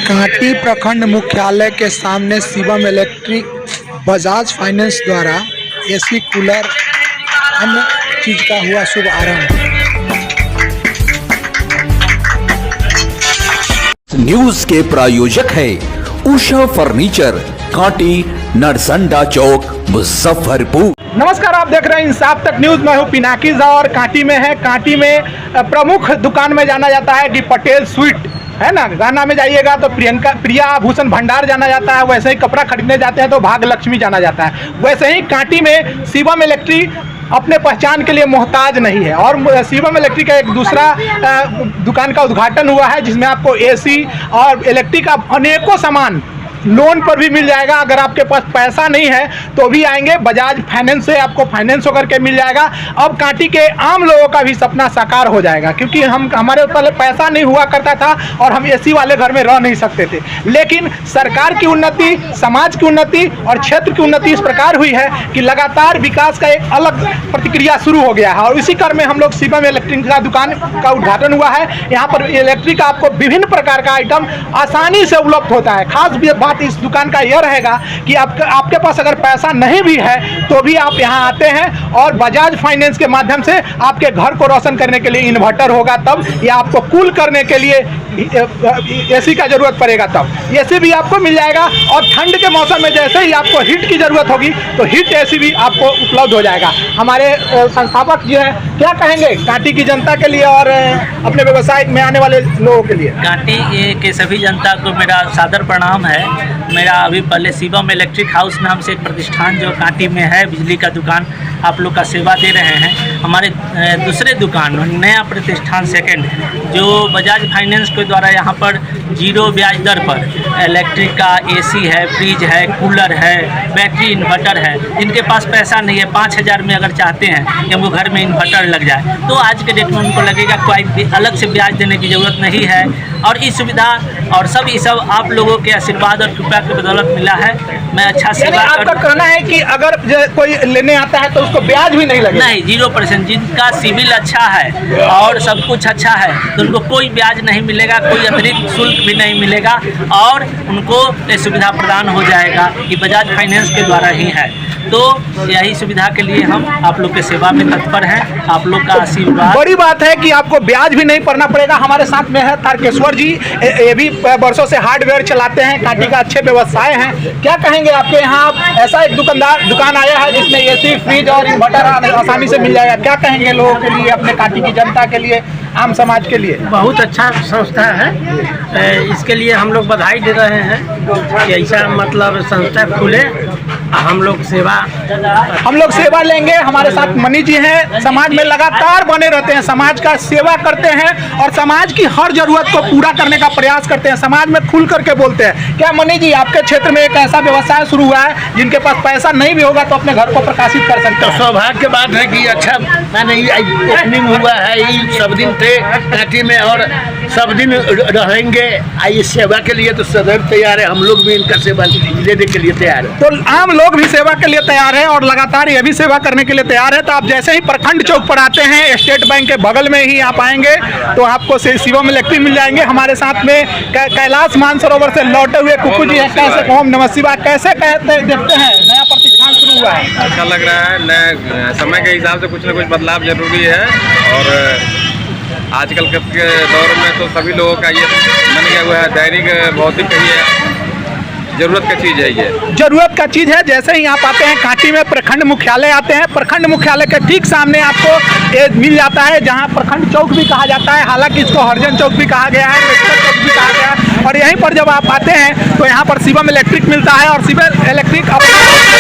कांटी प्रखंड मुख्यालय के सामने शिवम इलेक्ट्रिक बजाज फाइनेंस द्वारा एसी कूलर अन्य चीज का हुआ शुभ आरंभ। न्यूज के प्रायोजक है उषा फर्नीचर, कांटी, नरसंडा चौक, मुजफ्फरपुर। नमस्कार, आप देख रहे हैं इंसाफ तक न्यूज। मैं हूं पिनाकी झा और कांटी में है। कांटी में प्रमुख दुकान में जाना जाता है डी पटेल स्वीट, है ना। गाना में जाइएगा तो प्रिया आभूषण भंडार जाना जाता है। वैसे ही कपड़ा खरीदने जाते हैं तो भाग्य लक्ष्मी जाना जाता है। वैसे ही कांटी में शिवम इलेक्ट्रिक अपने पहचान के लिए मोहताज नहीं है और शिवम इलेक्ट्रिक का एक दूसरा दुकान का उद्घाटन हुआ है जिसमें आपको एसी और इलेक्ट्रिक का अनेकों सामान लोन पर भी मिल जाएगा। अगर आपके पास पैसा नहीं है तो भी आएंगे, बजाज फाइनेंस से आपको फाइनेंस होकर के मिल जाएगा। अब कांटी के आम लोगों का भी सपना साकार हो जाएगा, क्योंकि हमारे पहले पैसा नहीं हुआ करता था और हम एसी वाले घर में रह नहीं सकते थे। लेकिन सरकार की उन्नति, समाज की उन्नति और क्षेत्र की उन्नति इस प्रकार हुई है कि लगातार विकास का एक अलग प्रतिक्रिया शुरू हो गया है। और इसी क्रम में हम लोग शिवम इलेक्ट्रिक का दुकान का उद्घाटन हुआ है। यहाँ पर इलेक्ट्रिक का आपको विभिन्न प्रकार का आइटम आसानी से उपलब्ध होता है। खास बात इस दुकान का यह रहेगा कि आपके पास अगर पैसा नहीं भी है तो भी आप यहां आते हैं और बजाज फाइनेंस के माध्यम से आपके घर को रोशन करने के लिए इन्वर्टर होगा तब, या आपको कूल करने के लिए एसी का जरूरत पड़ेगा तब एसी भी आपको मिल जाएगा। और ठंड के मौसम में जैसे ही आपको हीट की जरूरत होगी तो हीट एसी भी आपको उपलब्ध हो जाएगा। हमारे संस्थापक जी हैं, क्या कहेंगे कांटी की जनता के लिए और अपने व्यवसाय में आने वाले लोगों के लिए? कांटी के सभी जनता को मेरा सादर प्रणाम है। मेरा अभी पहले शिवम इलेक्ट्रिक हाउस नाम से एक प्रतिष्ठान जो कांटी में है, बिजली का दुकान आप लोग का सेवा दे रहे हैं। हमारे दूसरे दुकान नया प्रतिष्ठान सेकंड जो बजाज फाइनेंस के द्वारा यहाँ पर 0 ब्याज दर पर इलेक्ट्रिक का एसी है, फ्रिज है, कूलर है, बैटरी इन्वर्टर है। जिनके पास पैसा नहीं है, 5,000 में अगर चाहते हैं कि हमको घर में इन्वर्टर लग जाए तो आज के डेट में उनको लगेगा कोई अलग से ब्याज देने की ज़रूरत नहीं है। और इस सुविधा और सब आप लोगों के आशीर्वाद और कृपा की बदौलत मिला है। मैं अच्छा सेवा आपका कहना है कि अगर कोई लेने आता है तो उसको ब्याज भी नहीं लगेगा? नहीं, 0%। जिनका सिविल अच्छा है और सब कुछ अच्छा है तो उनको कोई ब्याज नहीं मिलेगा, कोई अतिरिक्त शुल्क भी नहीं मिलेगा और उनको ये सुविधा प्रदान हो जाएगा कि बजाज फाइनेंस के द्वारा ही है। तो यही सुविधा के लिए हम आप लोग के सेवा में तत्पर हैं। आप लोग का आशीर्वाद। बड़ी बात है कि आपको ब्याज भी नहीं भरना पड़ेगा। हमारे साथ में है तारकेश्वर जी, ये भी वर्षों से हार्डवेयर चलाते हैं, कांटी का अच्छे व्यवसाय हैं। क्या कहेंगे, आपके यहाँ ऐसा एक दुकान आया है जिसमें एसी, फ्रिज और इन्वर्टर आसानी से मिल जाएगा? क्या कहेंगे लोगों के लिए, अपने कांटी की जनता के लिए, आम समाज के लिए? बहुत अच्छा संस्था है, इसके लिए हम लोग बधाई दे रहे हैं कि ऐसा मतलब संस्था खुले। हम लोग सेवा लेंगे। हमारे साथ मनी जी हैं, समाज में लगातार बने रहते हैं, समाज का सेवा करते हैं और समाज की हर जरूरत को पूरा करने का प्रयास करते हैं, समाज में खुल करके बोलते हैं। क्या मनी जी, आपके क्षेत्र में एक ऐसा व्यवसाय शुरू हुआ है जिनके पास पैसा नहीं भी होगा तो अपने घर को प्रकाशित कर सकते हैं? सौभाग्य की बात है कि अच्छा ओपनिंग हुआ है, सब दिन थे कांटी में और सब दिन रहेंगे। इस सेवा के लिए तो सदैव तैयार है, हम लोग भी इनका सेवा लेने के लिए तैयार है। तो आम लोग भी सेवा के लिए तैयार है और लगातार ये भी सेवा करने के लिए तैयार है। तो आप जैसे ही प्रखंड चौक पर आते हैं, स्टेट बैंक के बगल में ही आप आएंगे तो आपको शिवम इलेक्ट्रिक मिल जाएंगे। हमारे साथ में कैलाश मानसरोवर से लौटे हुए कुकू जी हैं। कैसे ओम नमः शिवाय, कैसे देखते हैं नया प्रतिष्ठान शुरू हुआ है? अच्छा लग रहा है। नया समय के हिसाब से कुछ न कुछ बदलाव जरूरी है और आजकल के दौर में तो सभी लोगों का ये मन गया हुआ है, दैनिक भौतिक कहिए जरूरत का चीज़ है, ये जरूरत का चीज़ है। जैसे ही आप आते हैं कांटी में प्रखंड मुख्यालय आते हैं, प्रखंड मुख्यालय के ठीक सामने आपको ये मिल जाता है, जहां प्रखंड चौक भी कहा जाता है। हालांकि इसको हरिजन चौक भी कहा गया है, चौक भी कहा गया है। और यहीं पर जब आप आते हैं तो यहाँ पर शिवम इलेक्ट्रिक मिलता है और शिवम इलेक्ट्रिक अपनी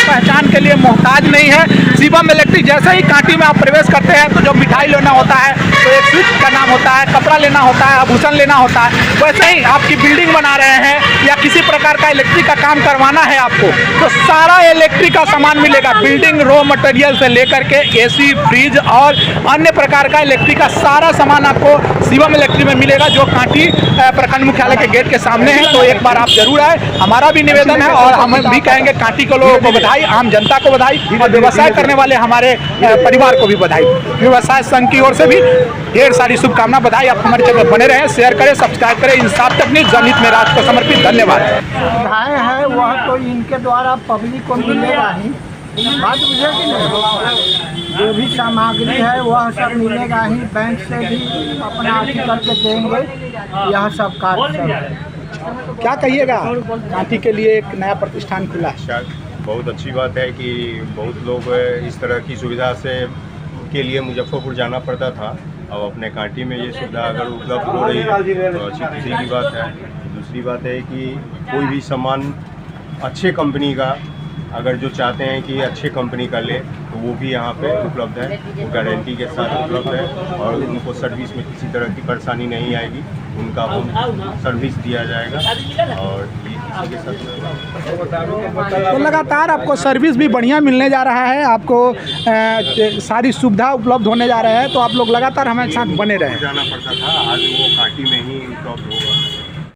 पहचान के लिए मोहताज नहीं है। शिवम इलेक्ट्रिक जैसे ही कांटी में आप प्रवेश करते हैं तो जो मिठाई लेना होता है तो एक स्विच का नाम होता है, कपड़ा लेना होता है, आभूषण लेना होता है। वैसे ही आपकी बिल्डिंग बना रहे हैं या किसी प्रकार का इलेक्ट्रिक का काम करवाना है आपको तो सारा इलेक्ट्रिक का सामान मिलेगा। बिल्डिंग रॉ मटेरियल से लेकर के एसी, फ्रिज और अन्य प्रकार का इलेक्ट्रिक का सारा सामान आपको शिवम इलेक्ट्रिक में मिलेगा, जो कांटी प्रखंड मुख्यालय के गेट के सामने हैं तो एक बार आप जरूर आए, हमारा भी निवेदन है। और हम भी कहेंगे कांटी के लोगों को बधाई, आम जनता को बधाई और व्यवसाय करने वाले हमारे परिवार को भी बधाई। व्यवसाय संघ की ओर से भी ढेर सारी शुभकामना, बधाई। आप हमारे चैनल बने रहें, शेयर करें, सब्सक्राइब करें। इंसाफ तक न्यूज़ जनहित में राज को समर्पित। धन्यवाद। सुविधाएं हैं वह तो इनके द्वारा पब्लिक को मिलेगा ही, बात बुझे कि नहीं। जो भी सामग्री है वह सब मिलेगा ही, बैंक से भी अपना अथी करके देंगे, यह सब कार्य सब है। क्या कहिएगा, कांटी के लिए एक नया प्रतिष्ठान खुला है। बहुत अच्छी बात है कि बहुत लोग इस तरह की सुविधा से के लिए मुजफ्फरपुर जाना पड़ता था, अब अपने कांटी में ये सुविधा अगर उपलब्ध हो रही है तो अच्छी खुशी की बात है। दूसरी बात है कि कोई भी सामान अच्छे कंपनी का अगर जो चाहते हैं कि अच्छे कंपनी का ले तो वो भी यहाँ पे उपलब्ध है, वो गारंटी के साथ उपलब्ध है और उनको सर्विस में किसी तरह की परेशानी नहीं आएगी, उनका होम सर्विस दिया जाएगा। और ये इसी के साथ तो लगातार आपको सर्विस भी बढ़िया मिलने जा रहा है, आपको सारी सुविधा उपलब्ध होने जा रहा है, तो आप लोग लगातार हमारे साथ बने रहे। जाना पड़ता था, आज वो कांटी में